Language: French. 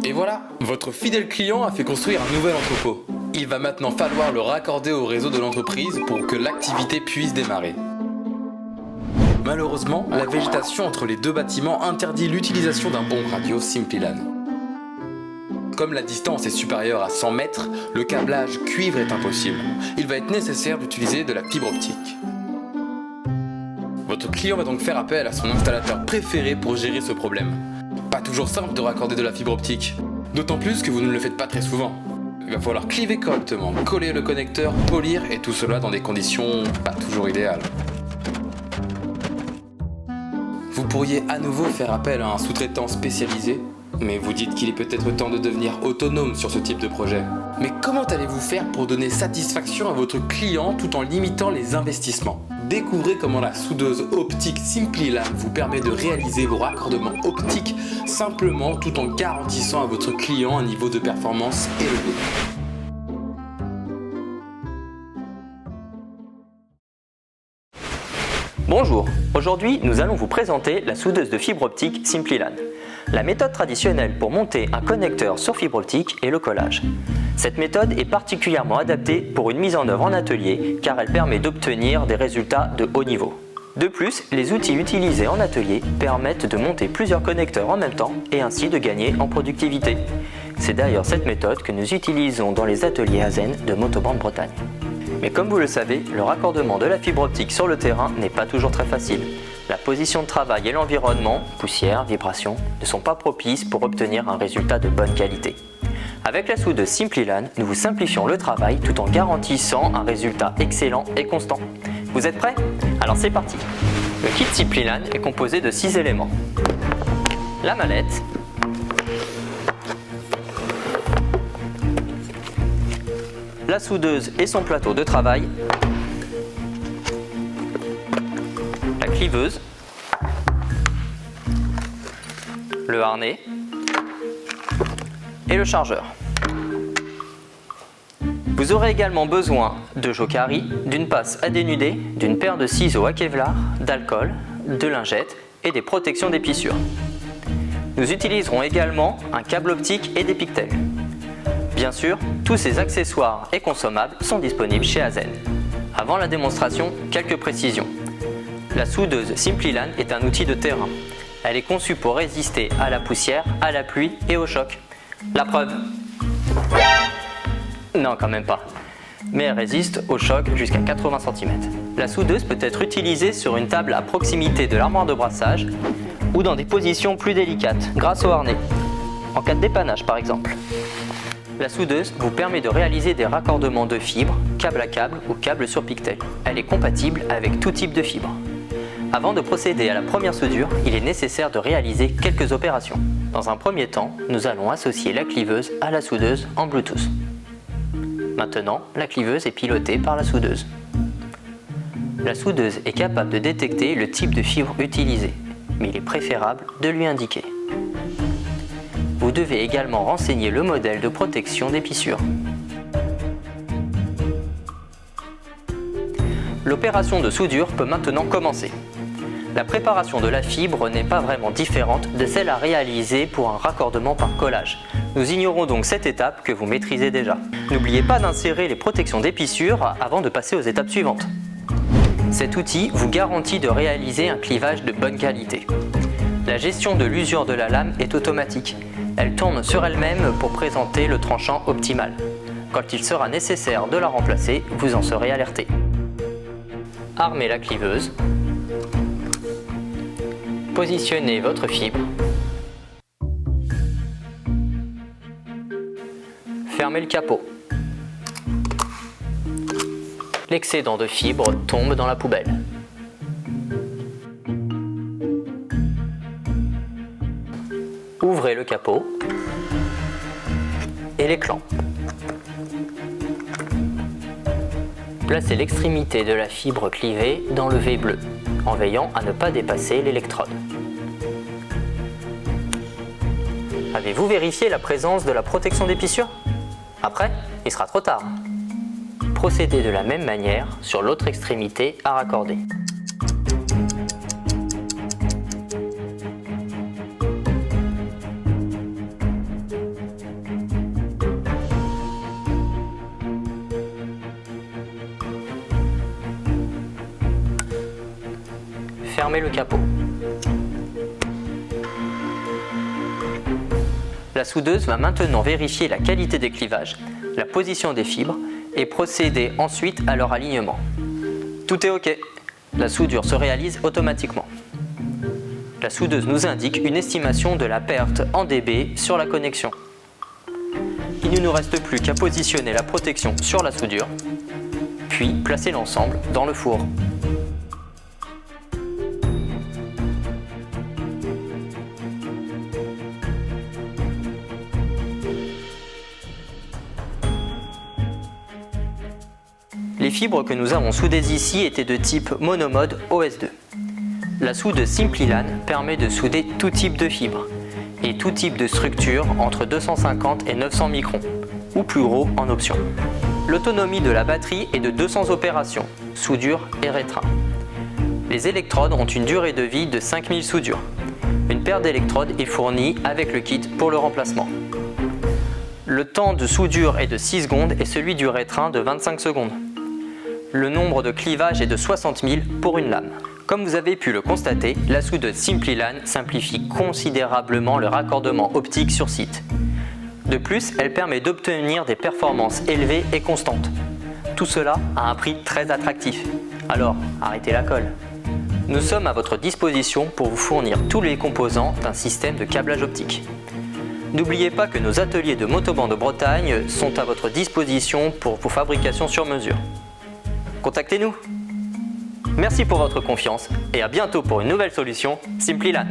Et voilà, votre fidèle client a fait construire un nouvel entrepôt. Il va maintenant falloir le raccorder au réseau de l'entreprise pour que l'activité puisse démarrer. Malheureusement, la végétation entre les deux bâtiments interdit l'utilisation d'un bon radio SimpliLAN. Comme la distance est supérieure à 100 mètres, le câblage cuivre est impossible. Il va être nécessaire d'utiliser de la fibre optique. Votre client va donc faire appel à son installateur préféré pour gérer ce problème. Pas toujours simple de raccorder de la fibre optique, d'autant plus que vous ne le faites pas très souvent. Il va falloir cliver correctement, coller le connecteur, polir et tout cela dans des conditions pas toujours idéales. Vous pourriez à nouveau faire appel à un sous-traitant spécialisé, mais vous dites qu'il est peut-être temps de devenir autonome sur ce type de projet. Mais comment allez-vous faire pour donner satisfaction à votre client tout en limitant les investissements ? Découvrez comment la soudeuse optique SimpliLAN vous permet de réaliser vos raccordements optiques simplement tout en garantissant à votre client un niveau de performance élevé. Bonjour, aujourd'hui nous allons vous présenter la soudeuse de fibre optique SimpliLAN. La méthode traditionnelle pour monter un connecteur sur fibre optique est le collage. Cette méthode est particulièrement adaptée pour une mise en œuvre en atelier car elle permet d'obtenir des résultats de haut niveau. De plus, les outils utilisés en atelier permettent de monter plusieurs connecteurs en même temps et ainsi de gagner en productivité. C'est d'ailleurs cette méthode que nous utilisons dans les ateliers AZEN de Motobrand Bretagne. Mais comme vous le savez, le raccordement de la fibre optique sur le terrain n'est pas toujours très facile. La position de travail et l'environnement, poussière, vibrations, ne sont pas propices pour obtenir un résultat de bonne qualité. Avec la soudeuse SimpliLAN, nous vous simplifions le travail tout en garantissant un résultat excellent et constant. Vous êtes prêts? Alors c'est parti! Le kit SimpliLAN est composé de 6 éléments. La mallette, la soudeuse et son plateau de travail, la cliveuse, le harnais et le chargeur. Vous aurez également besoin de jokari, d'une passe à dénuder, d'une paire de ciseaux à Kevlar, d'alcool, de lingettes et des protections d'épissure. Nous utiliserons également un câble optique et des pictels. Bien sûr, tous ces accessoires et consommables sont disponibles chez AZEN. Avant la démonstration, quelques précisions. La soudeuse SimpliLAN est un outil de terrain. Elle est conçue pour résister à la poussière, à la pluie et au choc. La preuve? Non, quand même pas. Mais elle résiste au choc jusqu'à 80 cm. La soudeuse peut être utilisée sur une table à proximité de l'armoire de brassage ou dans des positions plus délicates, grâce au harnais, en cas de dépannage par exemple. La soudeuse vous permet de réaliser des raccordements de fibres, câble à câble ou câble sur pictel. Elle est compatible avec tout type de fibre. Avant de procéder à la première soudure, il est nécessaire de réaliser quelques opérations. Dans un premier temps, nous allons associer la cliveuse à la soudeuse en Bluetooth. Maintenant, la cliveuse est pilotée par la soudeuse. La soudeuse est capable de détecter le type de fibre utilisée, mais il est préférable de lui indiquer. Vous devez également renseigner le modèle de protection d'épissure. L'opération de soudure peut maintenant commencer. La préparation de la fibre n'est pas vraiment différente de celle à réaliser pour un raccordement par collage. Nous ignorons donc cette étape que vous maîtrisez déjà. N'oubliez pas d'insérer les protections d'épissure avant de passer aux étapes suivantes. Cet outil vous garantit de réaliser un clivage de bonne qualité. La gestion de l'usure de la lame est automatique. Elle tourne sur elle-même pour présenter le tranchant optimal. Quand il sera nécessaire de la remplacer, vous en serez alerté. Armez la cliveuse. Positionnez votre fibre. Fermez le capot. L'excédent de fibre tombe dans la poubelle. Ouvrez le capot et les clampes. Placez l'extrémité de la fibre clivée dans le V bleu, en veillant à ne pas dépasser l'électrode. Avez-vous vérifié la présence de la protection d'épissure? Après, il sera trop tard. Procédez de la même manière sur l'autre extrémité à raccorder. fermer le capot. La soudeuse va maintenant vérifier la qualité des clivages, la position des fibres et procéder ensuite à leur alignement. Tout est OK. La soudure se réalise automatiquement. La soudeuse nous indique une estimation de la perte en dB sur la connexion. Il ne nous reste plus qu'à positionner la protection sur la soudure, puis placer l'ensemble dans le four. Les fibres que nous avons soudées ici étaient de type monomode OS2. La soude SimpliLan permet de souder tout type de fibres et tout type de structure entre 250 et 900 microns, ou plus gros en option. L'autonomie de la batterie est de 200 opérations, soudure et rétrin. Les électrodes ont une durée de vie de 5000 soudures. Une paire d'électrodes est fournie avec le kit pour le remplacement. Le temps de soudure est de 6 secondes et celui du rétrin de 25 secondes. Le nombre de clivages est de 60 000 pour une lame. Comme vous avez pu le constater, la soudeuse SimpliLan simplifie considérablement le raccordement optique sur site. De plus, elle permet d'obtenir des performances élevées et constantes. Tout cela à un prix très attractif. Alors, arrêtez la colle. Nous sommes à votre disposition pour vous fournir tous les composants d'un système de câblage optique. N'oubliez pas que nos ateliers de Motoban de Bretagne sont à votre disposition pour vos fabrications sur mesure. Contactez-nous. Merci pour votre confiance et à bientôt pour une nouvelle solution SimpliLan.